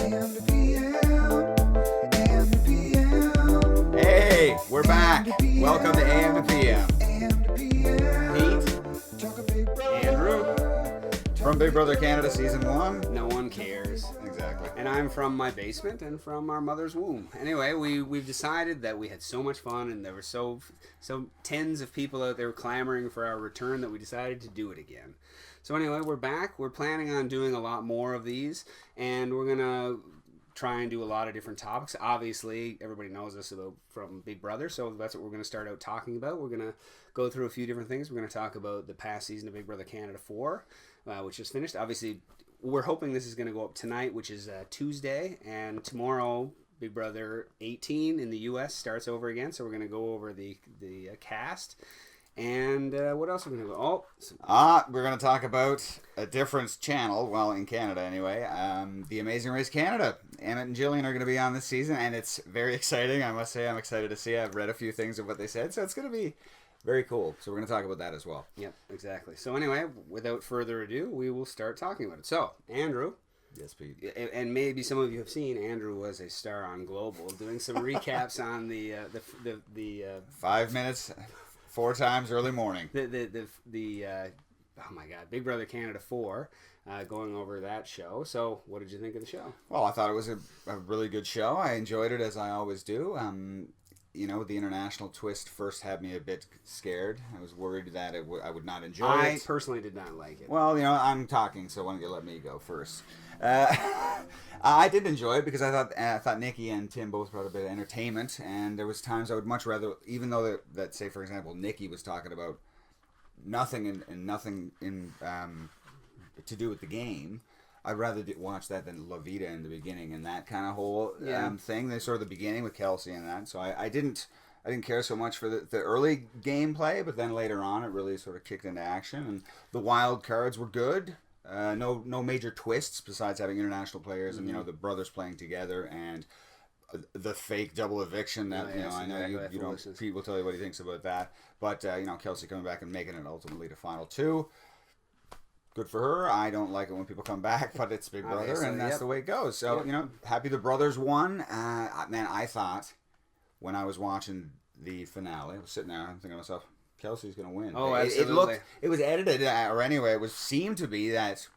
Hey, we're back. Welcome to AM2PM. Pete, Andrew, from Big Brother Canada Season 1. No one cares. Exactly. And I'm from my basement and from our mother's womb. Anyway, we've decided that we had so much fun and there were so tens of people out there clamoring for our return that we decided to do it again. So anyway, we're back. We're planning on doing a lot more of these, and we're going to try and do a lot of different topics. Obviously, everybody knows us from Big Brother, so that's what we're going to start out talking about. We're going to go through a few different things. We're going to talk about the past season of Big Brother Canada 4, which is finished. Obviously, we're hoping this is going to go up tonight, which is Tuesday, and tomorrow Big Brother 18 in the U.S. starts over again, so we're going to go over the cast. And what else are we going to go? We're going to talk about a different channel, well, in Canada anyway, The Amazing Race Canada. Emmett and Jillian are going to be on this season, and it's very exciting. I must say I'm excited to see. I've read a few things of what they said, so it's going to be very cool. So we're going to talk about that as well. Yep, exactly. So anyway, without further ado, we will start talking about it. So, Andrew. Yes, Pete. And maybe some of you have seen Andrew was a star on Global, doing some recaps on the 5 minutes... 4 times early morning. Oh my God, Big Brother Canada 4, going over that show. So, what did you think of the show? Well, I thought it was a really good show. I enjoyed it as I always do. The international twist first had me a bit scared. I was worried that I would not enjoy it. I personally did not like it. Well, I'm talking, so why don't you let me go first? I did enjoy it because I thought Nikki and Tim both brought a bit of entertainment, and there was times I would much rather, even though that say for example Nikki was talking about nothing and nothing in to do with the game, I'd rather watch that than La Vida in the beginning and that kind of whole thing. There's sort of the beginning with Kelsey and that, so I didn't care so much for the early gameplay, but then later on it really sort of kicked into action, and the wild cards were good. No major twists besides having international players and the brothers playing together and the fake double eviction that I know Pete will tell you what he thinks about that, but Kelsey coming back and making it ultimately to final 2. Good for her. I don't like it when people come back, but it's Big Brother, obviously, and that's the way it goes. So happy the brothers won. Man, I thought when I was watching the finale, I was sitting there, I'm thinking to myself, Kelsey's going to win. Oh, absolutely. It was edited, or anyway, it seemed to be that,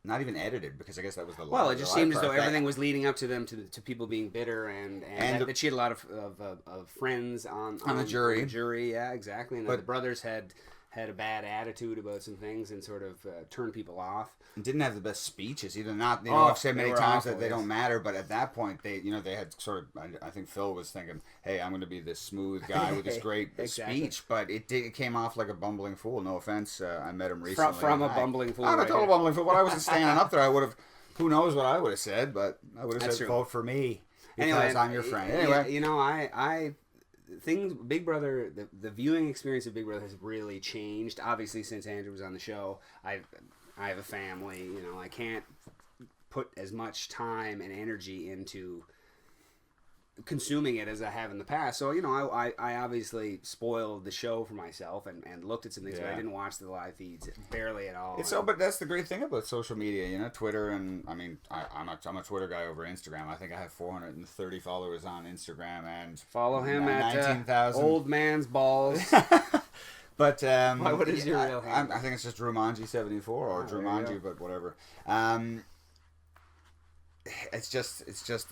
not even edited, because I guess that was the lie. Well, it just seemed as though everything was leading up to them, to people being bitter, and that she had a lot of friends on the jury. On the jury, yeah, exactly. And the brothers had a bad attitude about some things and sort of turned people off. And didn't have the best speeches either. Not I've said many times that they don't matter, but at that point they had sort of. I think Phil was thinking, "Hey, I'm going to be this smooth guy with this great speech," but it came off like a bumbling fool. No offense, I met him recently. From a bumbling fool. I'm a total bumbling fool. But I wasn't standing up there. I would have. Who knows what I would have said? But I would have said, "Vote for me because I'm your friend." Anyway, Big Brother, the viewing experience of Big Brother has really changed. Obviously, since Andrew was on the show, I have a family. I can't put as much time and energy into consuming it as I have in the past. So, I obviously spoiled the show for myself and looked at some things, but I didn't watch the live feeds barely at all. But that's the great thing about social media, Twitter, and I mean, I'm a Twitter guy over Instagram. I think I have 430 followers on Instagram, and follow him at 19,000 Old Man's Balls. But what is your real handle? I think it's just Drumanji74 or Drumanji, but whatever. It's just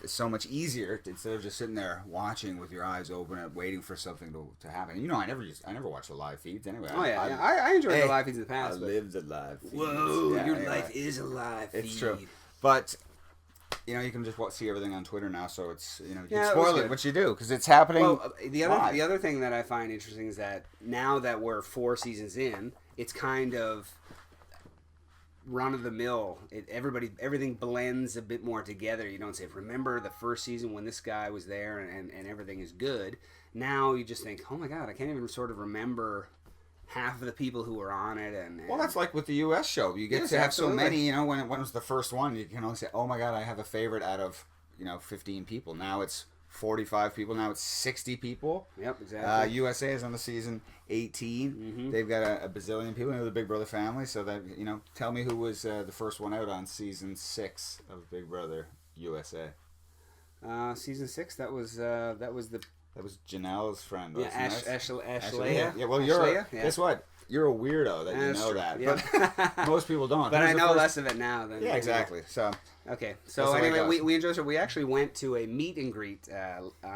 so much easier instead of just sitting there watching with your eyes open and waiting for something to happen. I never watch the live feeds anyway. Oh yeah, I enjoyed the live feeds in the past. I live the live feeds. Whoa, your life is a live feed. It's true, but you can just see everything on Twitter now, so it's you can spoil it, which you do because it's happening. Well, the other thing that I find interesting is that now that we're 4 seasons in, it's kind of run of the mill. Everything blends a bit more together. You don't say, remember the first season when this guy was there and everything is good. Now you just think, oh my God, I can't even sort of remember half of the people who were on it. And well, that's like with the U.S. show. You get to have so many. When it was the first one, you can only say, oh my God, I have a favorite out of 15 people. Now it's 45 people. Now it's 60 people. Yep, exactly. USA is on the season 18. Mm-hmm. They've got a bazillion people. The Big Brother family. So that tell me who was the first one out on season 6 of Big Brother. USA? Season 6. That was the That was Janelle's friend. yeah Ashley. Yeah. Well, guess what? You're a weirdo that you know true. that, Yeah. but most people don't. But I know less of it now than yeah, exactly. So okay. So anyway, we enjoyed it. We actually went to a meet and greet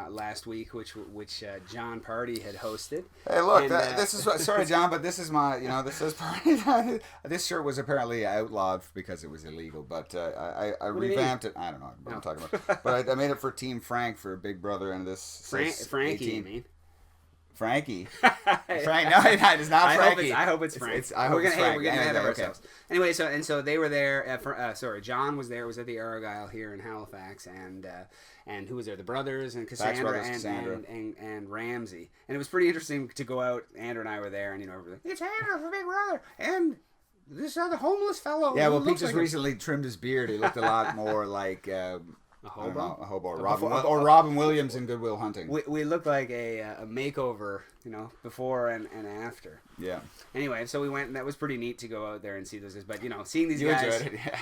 last week, which John Party had hosted. Hey, look, And, this is sorry, John, but this is my this is Party. This shirt was apparently outlawed because it was illegal, but I revamped it. I don't know what I'm talking about, but I made it for Team Frank for Big Brother, and this Frankie, 18. you mean? Frankie. Frank. No, it's not Frankie. I hope it's Frank. We're gonna ahead of okay. ourselves. Anyway, so they were there. John was there. Was at the Argyle here in Halifax, and who was there? The brothers and Cassandra, and Ramsey. And it was pretty interesting to go out. Andrew and I were there, and everything. It's Andrew for Big Brother, and this other homeless fellow. Yeah, well, Pete just recently trimmed his beard. He looked a lot more like. A hobo, Robin Williams in Good Will Hunting. We look like a makeover, before and after. Yeah. Anyway, so we went, and that was pretty neat to go out there and see those guys. But seeing these you guys, enjoyed it, yeah.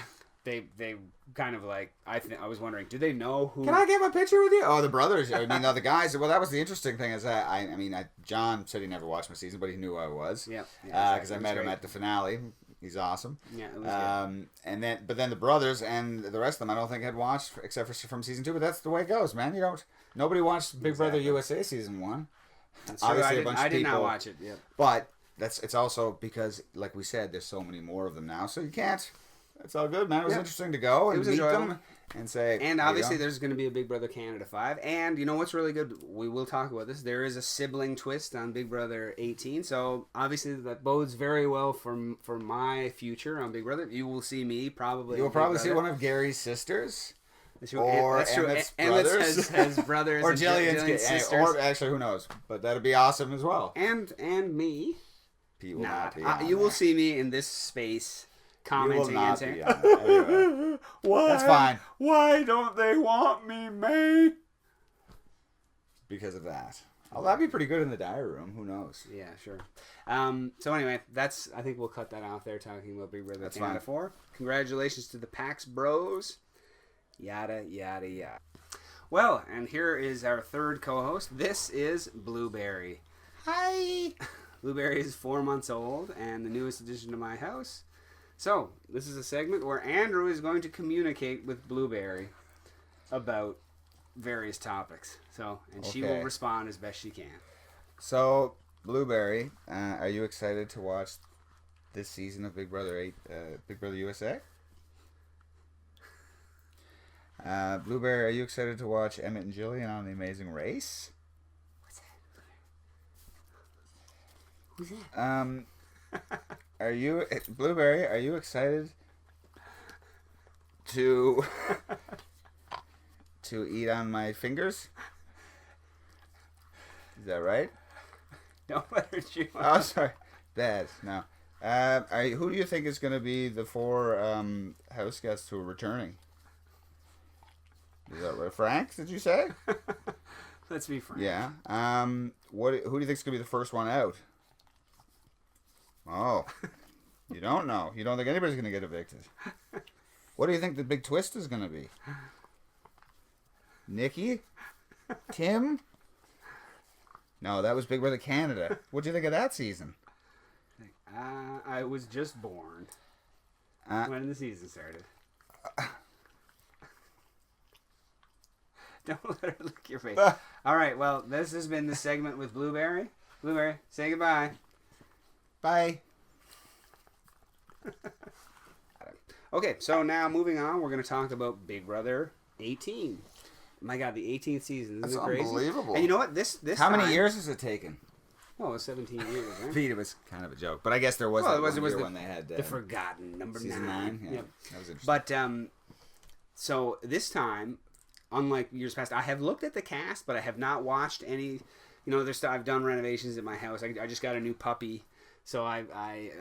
They kind of like I was wondering, do they know who? Can I get my picture with you? Oh, the brothers. I mean, the guys. Well, that was the interesting thing is that John said he never watched my season, but he knew who I was. Yeah. Because I met him at the finale. He's awesome. Yeah, it was good. But then the brothers and the rest of them, I don't think had watched except for from season 2. But that's the way it goes, man. Nobody watched Big Brother USA season 1. That's true. I did not watch it. Yeah. But it's also because, like we said, there's so many more of them now, so you can't. It's all good, man. It was interesting to go and meet them and say. And obviously, there's going to be a Big Brother Canada 5. And you know what's really good? We will talk about this. There is a sibling twist on Big Brother 18. So obviously, that bodes very well for my future on Big Brother. You will see me probably. You will probably see one of Gary's sisters. Or Emmett's brothers. has brothers. Or Jillian's sisters. Or actually, who knows? But that'd be awesome as well. And me. Pete will not be you will see me in this space. Commenting and saying, anyway. Why? That's fine. Why don't they want me, May? Because of that. Oh, that'd be pretty good in the diary room. Who knows? Yeah, sure. So anyway, I think we'll cut that out there talking about Big Brother Canada 4. Congratulations to the Pax Bros. Yada, yada, yada. Well, and here is our third co-host. This is Blueberry. Hi. Blueberry is 4 months old and the newest addition to my house. So, this is a segment where Andrew is going to communicate with Blueberry about various topics. She will respond as best she can. So, Blueberry, are you excited to watch this season of Big Brother Big Brother USA? Blueberry, are you excited to watch Emmett and Jillian on The Amazing Race? What's that? Who's that? Blueberry, are you excited to eat on my fingers? Is that right? Don't let her chew. Oh, sorry. That, no. Who do you think is going to be the 4 house guests who are returning? Is that right? Frank, did you say? Let's be frank. Yeah. Who do you think is going to be the first one out? Oh. You don't know. You don't think anybody's going to get evicted. What do you think the big twist is going to be? Nikki? Tim? No, that was Big Brother Canada. What do you think of that season? I was just born when the season started. Don't let her lick your face. All right, well, this has been the segment with Blueberry. Blueberry, say goodbye. Bye. Okay, so now moving on, we're going to talk about Big Brother 18. My God, the 18th season. Isn't it crazy? Unbelievable. And you know what? This How many years has it taken? Oh, it was 17 years, right? Pete, it was kind of a joke. But I guess there was when they had the forgotten number season 9. Yeah. Yep. That was interesting. But, so this time, unlike years past, I have looked at the cast, but I have not watched any, I've done renovations at my house. I just got a new puppy. So I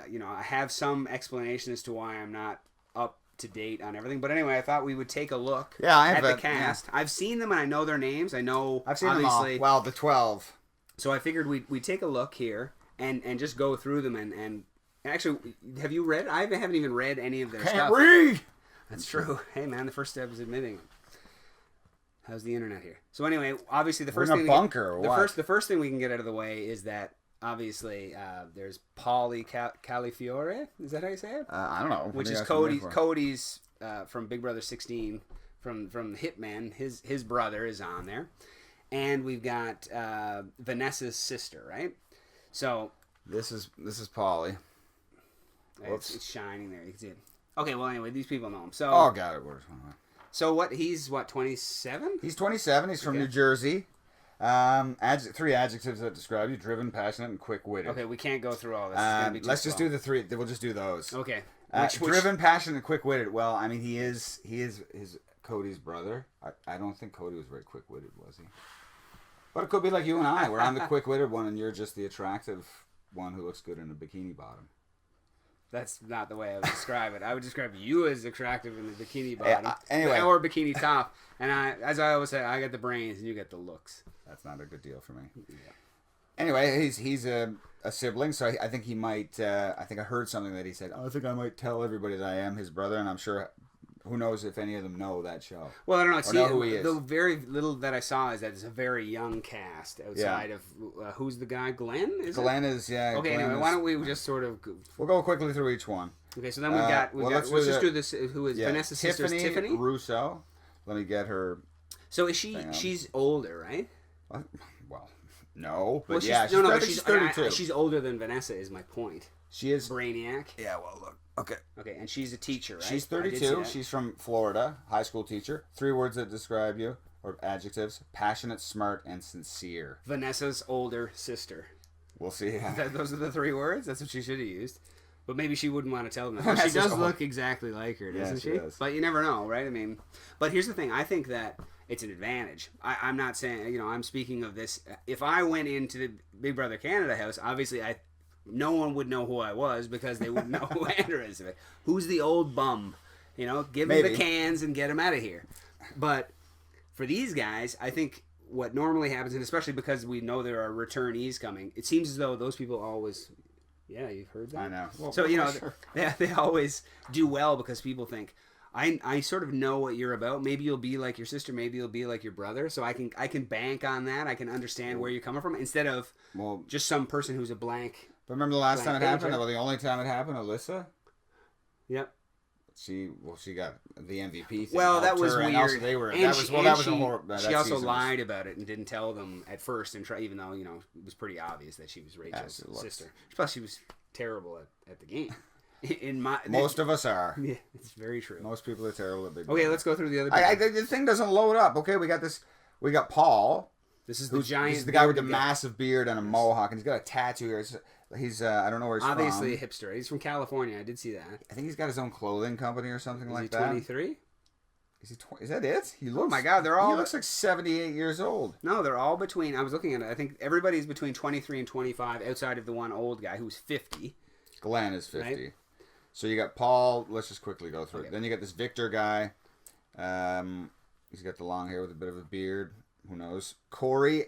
have some explanation as to why I'm not up to date on everything. But anyway, I thought we would take a look at the cast. Yeah. I've seen them and I know their names. I've seen them all. Well, the 12. So I figured we'd take a look here and just go through them and actually, have you read? I haven't even read any of their stuff. Can't read! That's true. Hey man, the first step is admitting it. How's the internet here? So anyway, obviously the We're first in a thing bunker or what? the first thing we can get out of the way is that obviously there's Paulie Califiore. Is that how you say it? I don't know. Which What is do you guys remember? Cody's from Big Brother 16 from Hitman. His brother is on there, and we've got Vanessa's sister, right? So This is Paulie. it's shining there. You can see it. Okay, well anyway, these people know him. So Oh, got it. so what? He's what 27? He's 27. He's from New Jersey. Three adjectives that describe you: driven, passionate, and quick-witted. Okay, we can't go through all this. It's gonna be too Let's just slow. do the three. We'll just do those. Okay. Driven, passionate, and quick-witted. Well, I mean, he is his Cody's brother. I don't think Cody was very quick-witted, was he? But it could be like you and I, where I'm the quick-witted one, and you're just the attractive one who looks good in a bikini bottom. That's not the way I would describe it. I would describe you as attractive in the bikini bottom, anyway. or bikini top. And as I always say, I get the brains and you get the looks. That's not a good deal for me. Yeah. Anyway, he's a sibling, so I think he might. I think I heard something that he said. I think I might tell everybody that I am his brother, and I'm sure. Who knows if any of them know that show? Well, I don't know. See, know who he is. the very little that I saw is that it's a very young cast outside of who's the guy? Glenn? Glenn is Okay, Glenn anyway, is- why don't we just sort of? We'll go quickly through each one. Okay, so then we've got. let's Let's just do this. Who is Vanessa's sister? Is Tiffany. Russo. Let me get her. So is she? She's older, right? Well, no, but Well, she's, yeah, no, but she's 32. She's older than Vanessa. Is my point. She is. Brainiac. Yeah, well, look. Okay. Okay, and she's a teacher, right? She's I did see 32. that. She's from Florida, high school teacher. 3 words that describe you, or adjectives: passionate, smart, and sincere. Vanessa's older sister. We'll see. Those are the 3 words? That's what she should have used. But maybe she wouldn't want to tell them that. But she Vanessa's does look exactly like her, doesn't she does. But you never know, right? I mean, but here's the thing. I think that it's an advantage. I'm not saying, I'm speaking of this. If I went into the Big Brother Canada house, obviously no one would know who I was because they wouldn't know who Andrew is. Who's the old bum? Give him the cans and get him out of here. But for these guys, I think what normally happens, and especially because we know there are returnees coming, it seems as though those people always... Yeah, you've heard that? I know. Well, so, sure. they always do well because people think, I sort of know what you're about. Maybe you'll be like your sister. Maybe you'll be like your brother. So I can bank on that. I can understand where you're coming from instead of just some person who's a blank... But remember the last time it happened? paper? Well, the only time it happened, Alyssa? Yep. She got the MVP thing. Well, that was her, weird. And also they were. And That she, was and a horrible. She also lied about it and didn't tell them at first, and even though it was pretty obvious that she was Rachel's sister. Plus, she was terrible at the game. Most of us are. Yeah, it's very true. Most people are terrible at Big Okay, Brother. let's go through the other. The thing doesn't load up. Okay, we got this. We got Paul. This is the giant. This is the guy with the massive beard and a mohawk, and he's got a tattoo here. He's I don't know where he's obviously from. a hipster. He's from California. I did see that. I think he's got his own clothing company or something like that. Is he 23? Is that it? He looks. Oh my God, they're all. He looks like 78 years old. No, they're all between. I was looking at it. I think everybody's between 23 and 25, outside of the one old guy who's 50. Glenn is 50. Right? So you got Paul. Let's just quickly go through Okay. it. Then you got this Victor guy. He's got the long hair with a bit of a beard. Who knows? Corey.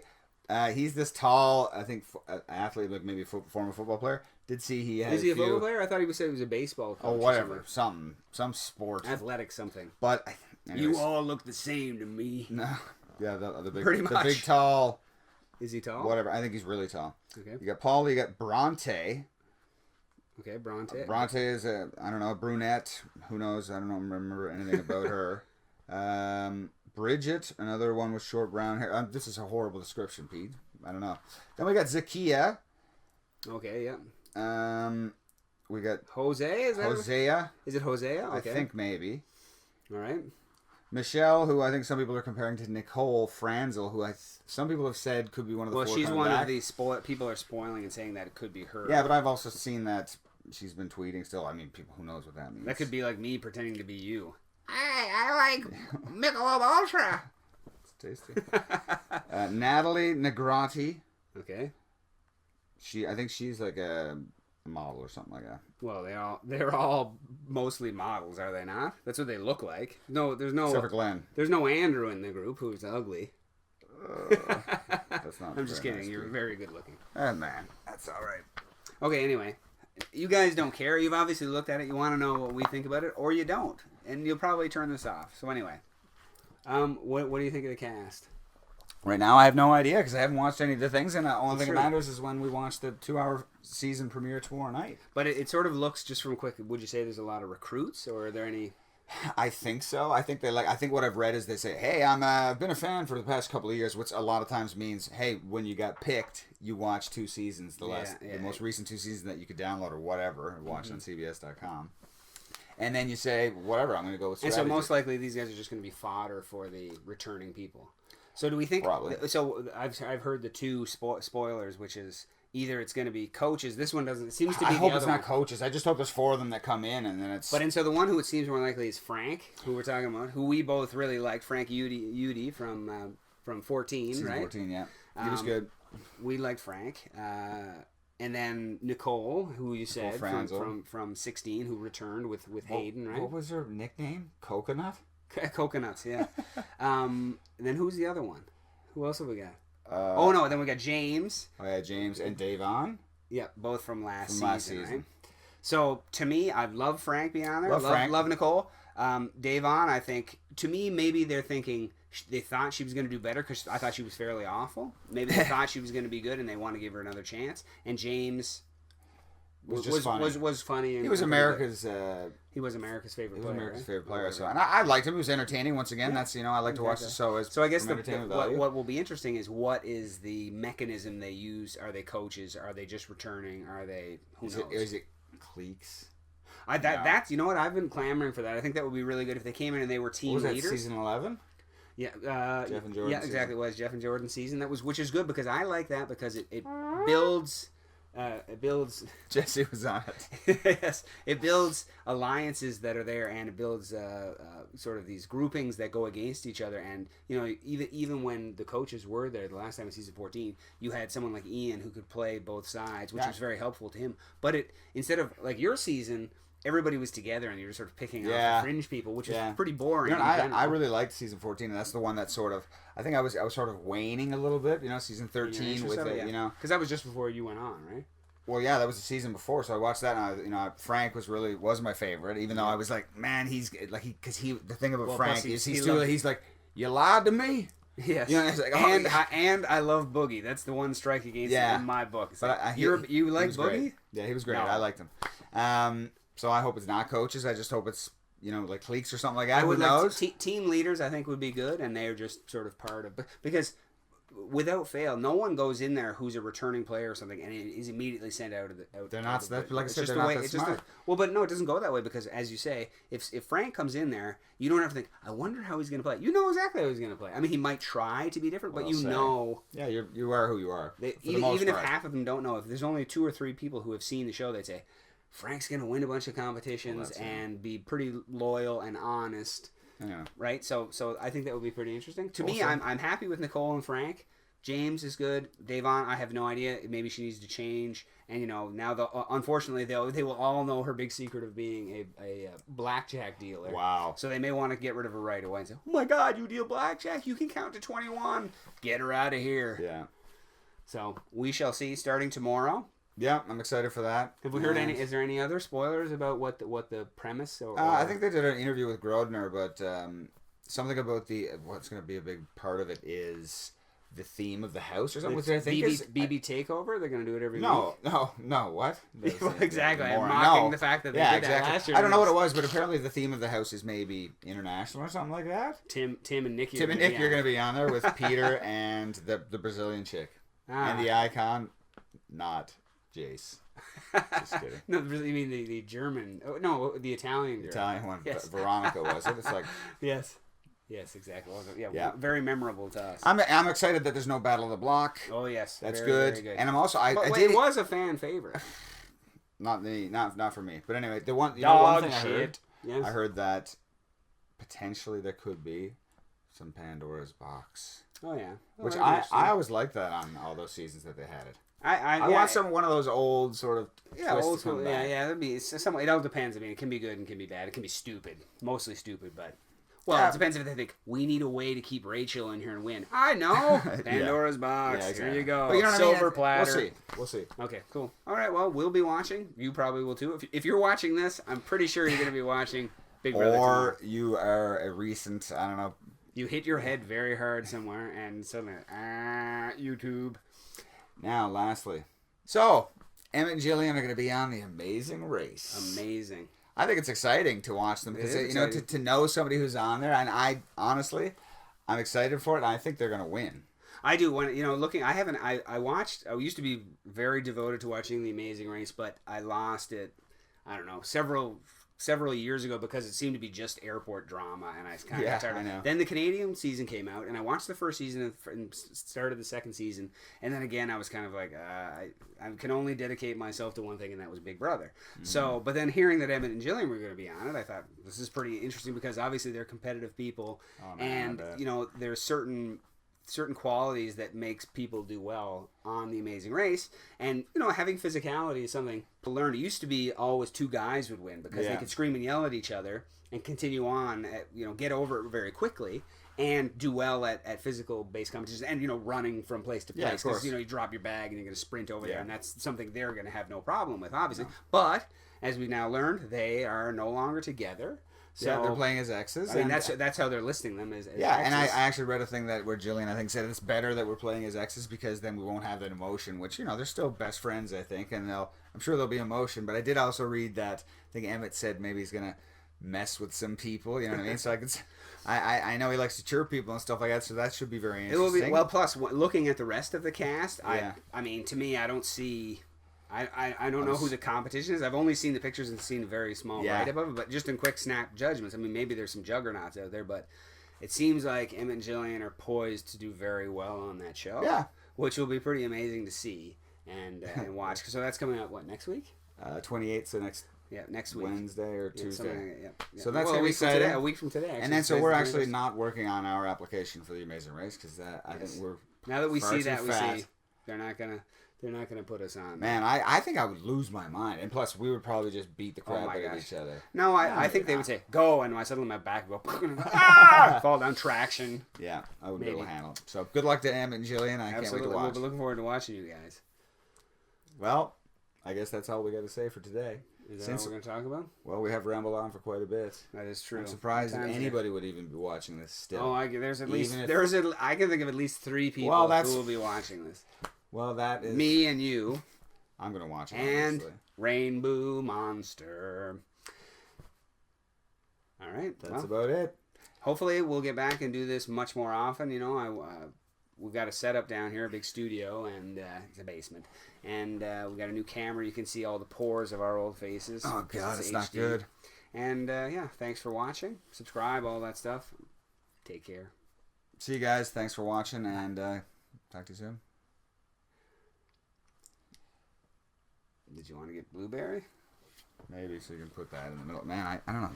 He's this tall, I think, athlete, like maybe former football player. Did see he had. Is he a football player? I thought he said he was a baseball coach. Oh, whatever, some sport. Athletic something. But anyways. You all look the same to me. No, yeah, the big, Pretty the much. big tall. Is he tall? Whatever, I think he's really tall. Okay. You got Paul. You got Bronte. Okay, Bronte. Bronte is a brunette. Who knows? I don't remember anything about her. Bridget, another one with short brown hair. This is a horrible description, Pete. I don't know. Then we got Zakia. Okay, yeah. We got Jose, is that Hosea. Is it Hosea? Okay. I think maybe. All right. Michelle, who I think some people are comparing to Nicole Franzel, who some people have said could be one of the Well, four she's coming one back. of these people are spoiling and saying that it could be her. Yeah, but I've also seen that she's been tweeting still. I mean, people who knows what that means. That could be like me pretending to be you. I like Michelob Ultra. It's tasty. Natalie Negrati. Okay. I think she's like a model or something like that. Well, they're all mostly models, are they not? That's what they look like. No, there's no. Except for Glenn. There's no Andrew in the group who's ugly. That's not. I'm just kidding. Nice, You're dude. very good looking. Oh man, that's all right. Okay. Anyway, you guys don't care. You've obviously looked at it. You want to know what we think about it, or you don't, and you'll probably turn this off. So anyway, What do you think of the cast? Right now, I have no idea because I haven't watched any of the things, and the only thing that matters is when we watch the 2-hour season premiere tomorrow night. But it sort of looks, just from quick, would you say there's a lot of recruits, or are there any... I think so. I think I think what I've read is they say, "Hey, I've been a fan for the past couple of years," which a lot of times means, "Hey, when you got picked, you watched 2 seasons, the most recent 2 seasons that you could download or whatever, and watch on CBS.com." And then you say, "Whatever, I'm going to go with strategy." And so most likely these guys are just going to be fodder for the returning people. So do we think? Probably. So I've heard the 2 spoilers, which is. Either it's going to be coaches. This one doesn't. It seems to be. I hope it's not one. coaches. I just hope there's 4 of them that come in, and then it's. But and so the one who it seems more likely is Frank, who we're talking about, who we both really liked, Frank Udy from 14, Season right? 14, yeah. He was good. We liked Frank, and then Nicole, who you said from 16, who returned with Hayden, right? What was her nickname? Coconut. Coconuts, yeah. And then who's the other one? Who else have we got? Then we got James. Oh yeah, James and Davon. Yeah, both from last season. Right? So to me, I love Frank being on there. Love Nicole. Davon, I think, to me, maybe they're thinking they thought she was going to do better because I thought she was fairly awful. Maybe they thought she was going to be good and they want to give her another chance. And James was funny. And he was America's. He was America's favorite player. America's favorite player. So, and I liked him. He was entertaining. Once again, that's I like to watch the show. So I guess what will be interesting is what is the mechanism they use? Are they coaches? Are they just returning? Are they who knows? Is it cliques? That's you know what I've been clamoring for that. I think that would be really good if they came in and they were team leaders. Was that season 11? Yeah, Jeff and Jordan. Yeah, exactly. It was Jeff and Jordan season. Which is good because I like that because it builds. It builds. Jesse was on it. Yes, it builds alliances that are there, and it builds sort of these groupings that go against each other. And even when the coaches were there the last time in season 14, you had someone like Ian who could play both sides, which was very helpful to him. But instead of like your season, everybody was together, and you were sort of picking off the fringe people, which is pretty boring. I really liked season 14, and that's the one that sort of I think I was sort of waning a little bit. Season 13 with it. Because that was just before you went on, right? Well, yeah, that was the season before, so I watched that, and Frank was my favorite, even though I was like, man, he's like the thing about Frank is he's like, you lied to me. Yes. It's like, and I love Boogie. That's the one strike against him in my book. It's but like, you like Boogie? Great. Yeah, he was great. No. I liked him. So I hope it's not coaches. I just hope it's like cliques or something like that. Who knows? Team leaders, I think, would be good, and they're just sort of part of because. Without fail, no one goes in there who's a returning player or something and is immediately sent out of the. They're not. Like I said, they're not that smart. But no, it doesn't go that way because, as you say, if Frank comes in there, you don't have to think. I wonder how he's going to play. You know exactly how he's going to play. I mean, he might try to be different, but know. Yeah, you are who you are. Even if half of them don't know, if there's only 2 or 3 people who have seen the show, they'd say, Frank's going to win a bunch of competitions and be pretty loyal and honest. Yeah. Right. So I think that would be pretty interesting. To me, I'm happy with Nicole and Frank. James is good. Davon, I have no idea. Maybe she needs to change. And now unfortunately they will all know her big secret of being a blackjack dealer. Wow. So they may want to get rid of her right away and say, "Oh my God, you deal blackjack? You can count to 21. Get her out of here." Yeah. So we shall see. Starting tomorrow. Yeah, I'm excited for that. Have we heard any? Is there any other spoilers about what the premise? Or I think they did an interview with Grodner, but something about what's going to be a big part of it is the theme of the house or something. Which I think is BB Takeover. They're going to do it every week. No. What? Exactly. I'm mocking the fact that they did that last year. I don't know what it was, but apparently the theme of the house is maybe international or something like that. Tim and Nicky. Tim and Nick, you're going to be on there with Peter and the Brazilian chick and the icon, not Jace. Just kidding. No, you mean the German? Oh, no, the Italian. The Italian one. Yes. Veronica was it? It's like Yes, exactly. Yeah, very memorable to us. I'm excited that there's no Battle of the Block. Oh yes, that's good. Very good. And I'm also it was a fan favorite. Not for me. But anyway, one thing I heard that potentially there could be some Pandora's box. Oh yeah, which I always liked that on all those seasons that they had it. I want one of those old sort of old school. Yeah. That'd be some. It all depends. I mean, it can be good and can be bad. It can be stupid, mostly stupid, but. Well, it depends if they think we need a way to keep Rachel in here and win. I know. Pandora's box. Yeah, exactly. Here you go. But you know what Silver I mean? platter. We'll see. Okay, cool. All right, well, we'll be watching. You probably will too. If you're watching this, I'm pretty sure you're going to be watching Big Brother. Or you are a recent, I don't know, You hit your head very hard somewhere, and suddenly, YouTube. Now, lastly, so Emmett and Jillian are going to be on The Amazing Race. Amazing. I think it's exciting to watch them because to know somebody who's on there, and I honestly, I'm excited for it. And I think they're going to win. I do. When looking, I watched. I used to be very devoted to watching The Amazing Race, but I lost it. I don't know, several years ago because it seemed to be just airport drama, and I kind of got tired. I know. Then the Canadian season came out, and I watched the first season and started the second season, and then again I was kind of like, I can only dedicate myself to one thing, and that was Big Brother. Mm-hmm. So, but then hearing that Emmett and Jillian were going to be on it, I thought this is pretty interesting because obviously they're competitive people, and there's certain qualities that makes people do well on The Amazing Race, and having physicality is something to learn. It used to be always two guys would win because they could scream and yell at each other and continue on get over it very quickly and do well at physical based competitions and running from place to place because you drop your bag and you're going to sprint over there, and that's something they're going to have no problem with, obviously. But as we now learned, they are no longer together. So, they're playing as exes. I mean, that's how they're listing them as exes. And I actually read a thing where Jillian, I think, said it's better that we're playing as exes because then we won't have that emotion, which, they're still best friends, I think, and I'm sure there'll be emotion. But I did also read that, I think Emmett said maybe he's going to mess with some people, you know what I mean? So I know he likes to cheer people and stuff like that, so that should be very interesting. It will be, well, plus, looking at the rest of the cast, I mean, to me, I don't see... I don't know who the competition is. I've only seen the pictures and seen a very small write-up of it, but just in quick snap judgments. I mean, maybe there's some juggernauts out there, but it seems like Emmett and Jillian are poised to do very well on that show. Yeah. Which will be pretty amazing to see and watch. So that's coming out, next week? 28th, so next week. Wednesday or Tuesday. So that's going to be exciting. A week from today. Actually, and then so we're actually not working on our application for The Amazing Race because I think we're now that we see that, we see they're not going to put us on. Man, I think I would lose my mind. And plus, we would probably just beat the crap out of each other. No, I think they would say, go, and suddenly my back would go, fall down, traction. Yeah, I would be able to handle it. So, good luck to Emmett and Jillian. I can't wait to watch. We'll be looking forward to watching you guys. Well, I guess that's all we got to say for today. Is that what we're going to talk about? Well, we have rambled on for quite a bit. That is true. I'm surprised that anybody would even be watching this still. Oh, I can think of at least 3 people who will be watching this. Well, that is... Me and you. I'm going to watch it, and obviously. Rainbow Monster. All right. That's about it. Hopefully, we'll get back and do this much more often. We've got a setup down here, a big studio, and it's a basement. And we've got a new camera. You can see all the pores of our old faces. Oh, God, it's not good. And, thanks for watching. Subscribe, all that stuff. Take care. See you guys. Thanks for watching, and talk to you soon. Did you want to get blueberry? Maybe, so you can put that in the middle. Man, I don't know.